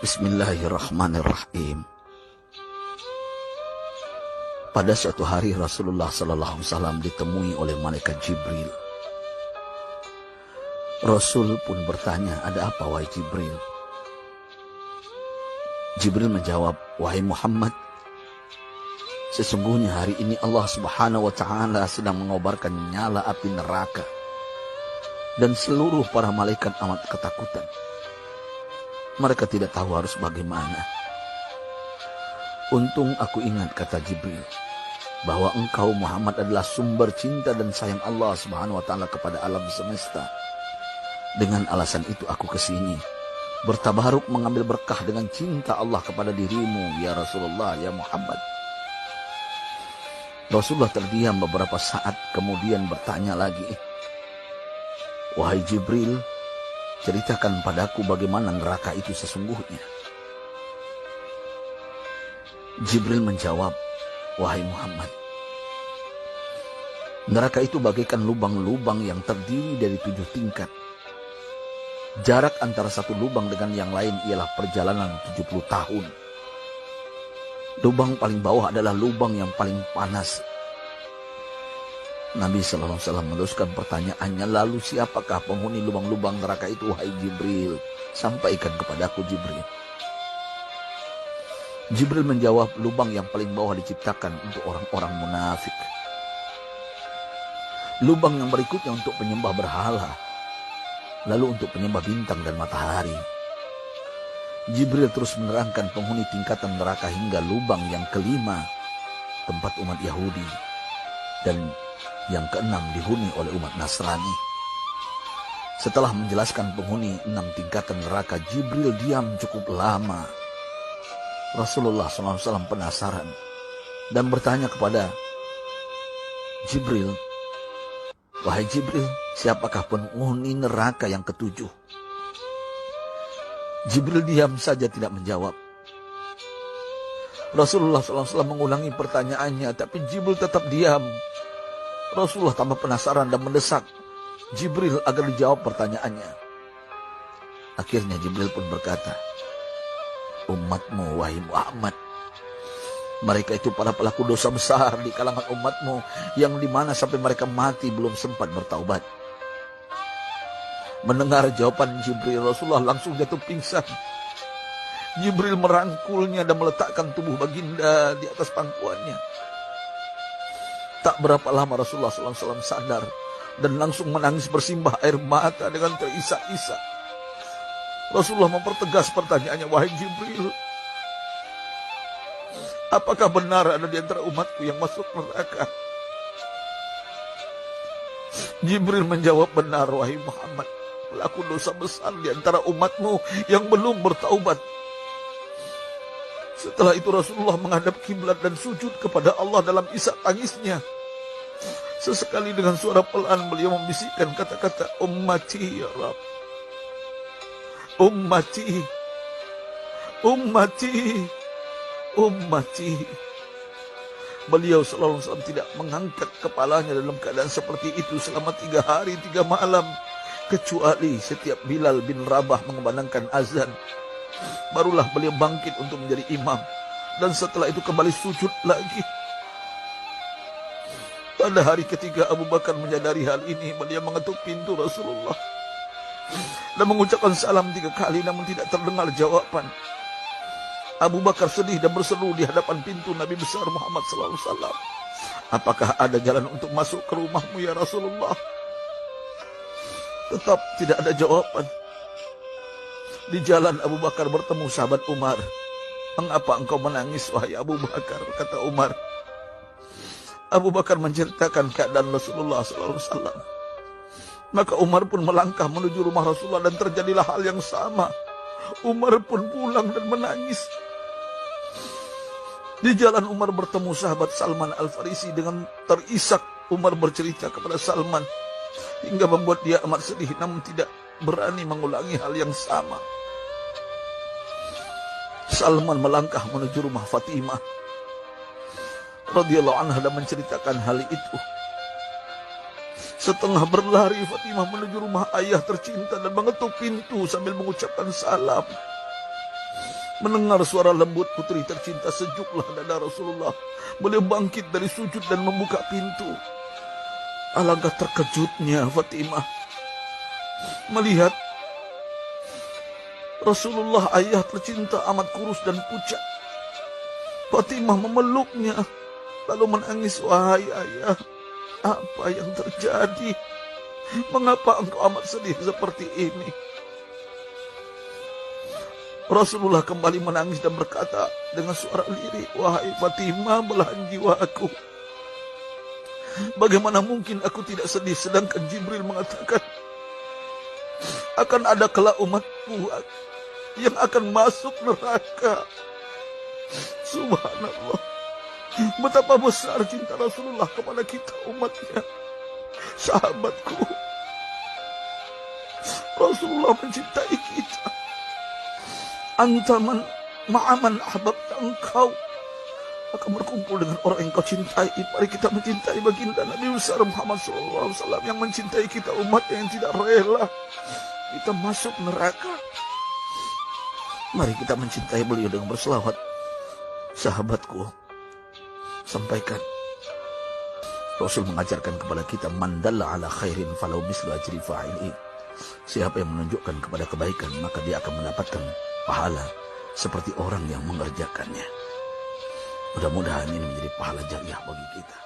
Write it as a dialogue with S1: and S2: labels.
S1: Bismillahirrahmanirrahim. Pada suatu hari Rasulullah SAW ditemui oleh malaikat Jibril. Rasul pun bertanya, "Ada apa wahai Jibril?" Jibril menjawab, "Wahai Muhammad, sesungguhnya hari ini Allah Subhanahu wa Ta'ala sedang mengobarkan nyala api neraka, dan seluruh para malaikat amat ketakutan. Mereka tidak tahu harus bagaimana. Untung aku ingat," kata Jibril, "bahwa engkau Muhammad adalah sumber cinta dan sayang Allah Subhanahu wa Ta'ala kepada alam semesta. Dengan alasan itu aku kesini, bertabaruk mengambil berkah dengan cinta Allah kepada dirimu, ya Rasulullah, ya Muhammad." Rasulullah terdiam beberapa saat, kemudian bertanya lagi, "Wahai Jibril, ceritakan padaku bagaimana neraka itu sesungguhnya." Jibril menjawab, "Wahai Muhammad, neraka itu bagaikan lubang-lubang yang terdiri dari 7 tingkat. Jarak antara satu lubang dengan yang lain ialah perjalanan 70 tahun. Lubang paling bawah adalah lubang yang paling panas." Nabi SAW meneruskan pertanyaannya, "Lalu siapakah penghuni lubang-lubang neraka itu, wahai Jibril? Sampaikan kepadaku, Jibril." Jibril menjawab, "Lubang yang paling bawah diciptakan untuk orang-orang munafik. Lubang yang berikutnya untuk penyembah berhala. Lalu untuk penyembah bintang dan matahari." Jibril terus menerangkan penghuni tingkatan neraka hingga lubang yang kelima, tempat umat Yahudi, dan yang keenam dihuni oleh umat Nasrani. Setelah menjelaskan penghuni 6 tingkatan neraka, Jibril diam cukup lama. Rasulullah SAW penasaran dan bertanya kepada Jibril, "Wahai Jibril, siapakah penghuni neraka yang ke-7?" Jibril diam saja tidak menjawab. Rasulullah SAW mengulangi pertanyaannya, tapi Jibril tetap diam. Rasulullah tambah penasaran dan mendesak Jibril agar dijawab pertanyaannya. Akhirnya Jibril pun berkata, "Umatmu, wahai Muhammad, mereka itu para pelaku dosa besar di kalangan umatmu, yang dimana sampai mereka mati belum sempat bertaubat." Mendengar jawaban Jibril, Rasulullah langsung jatuh pingsan. Jibril merangkulnya dan meletakkan tubuh baginda di atas pangkuannya. Tak berapa lama Rasulullah SAW sadar dan langsung menangis bersimbah air mata dengan terisak-isak. Rasulullah mempertegas pertanyaannya, "Wahai Jibril, apakah benar ada di antara umatku yang masuk neraka?" Jibril menjawab, "Benar, wahai Muhammad, pelaku dosa besar di antara umatmu yang belum bertaubat." Setelah itu Rasulullah menghadap kiblat dan sujud kepada Allah dalam isak tangisnya. Sesekali dengan suara pelan beliau membisikkan kata-kata, "Ummati ya Rabb, ummati, ummati, ummati." Beliau SAW tidak mengangkat kepalanya dalam keadaan seperti itu selama 3 hari 3 malam. Kecuali setiap Bilal bin Rabah mengumandangkan azan, barulah beliau bangkit untuk menjadi imam. Dan setelah itu kembali sujud lagi. Pada hari ketiga Abu Bakar menyadari hal ini, beliau mengetuk pintu Rasulullah dan mengucapkan salam 3 kali, namun tidak terdengar jawaban. Abu Bakar sedih dan berseru di hadapan pintu Nabi besar Muhammad SAW, "Apakah ada jalan untuk masuk ke rumahmu ya Rasulullah?" Tetap tidak ada jawaban. Di jalan Abu Bakar bertemu sahabat Umar. "Mengapa engkau menangis, wahai Abu Bakar?" kata Umar. Abu Bakar menceritakan keadaan Rasulullah SAW. Maka Umar pun melangkah menuju rumah Rasulullah dan terjadilah hal yang sama. Umar pun pulang dan menangis. Di jalan Umar bertemu sahabat Salman Al-Farisi. Dengan terisak Umar bercerita kepada Salman hingga membuat dia amat sedih, namun tidak berani mengulangi hal yang sama. Salman melangkah menuju rumah Fatimah radhiyallahu anha dan menceritakan hal itu. Setengah berlari Fatimah menuju rumah ayah tercinta dan mengetuk pintu sambil mengucapkan salam. Mendengar suara lembut putri tercinta, sejuklah dada Rasulullah. Beliau bangkit dari sujud dan membuka pintu. Alangkah terkejutnya Fatimah melihat Rasulullah, ayah tercinta, amat kurus dan pucat. Fatimah memeluknya lalu menangis. Wahai ayah, apa yang terjadi? Mengapa engkau amat sedih seperti ini? Rasulullah kembali menangis dan berkata dengan suara lirih, wahai Fatimah, belahan jiwaku, bagaimana mungkin aku tidak sedih sedangkan Jibril mengatakan akan ada kelak umatku yang akan masuk neraka. Subhanallah, betapa besar cinta Rasulullah kepada kita umatnya. Sahabatku, Rasulullah mencintai kita. Antaman ma'aman ahbabta, engkau akan berkumpul dengan orang yang kau cintai. Mari kita mencintai baginda Nabi besar Muhammad SAW yang mencintai kita, umat yang tidak rela kita masuk neraka. Mari kita mencintai beliau dengan berselawat. Sahabatku, sampaikan, Rasul mengajarkan kepada kita, man dalla ala khairin falau mislu ajri fa'ili. Siapa yang menunjukkan kepada kebaikan, maka dia akan mendapatkan pahala seperti orang yang mengerjakannya. Mudah-mudahan ini menjadi pahala jariah bagi kita.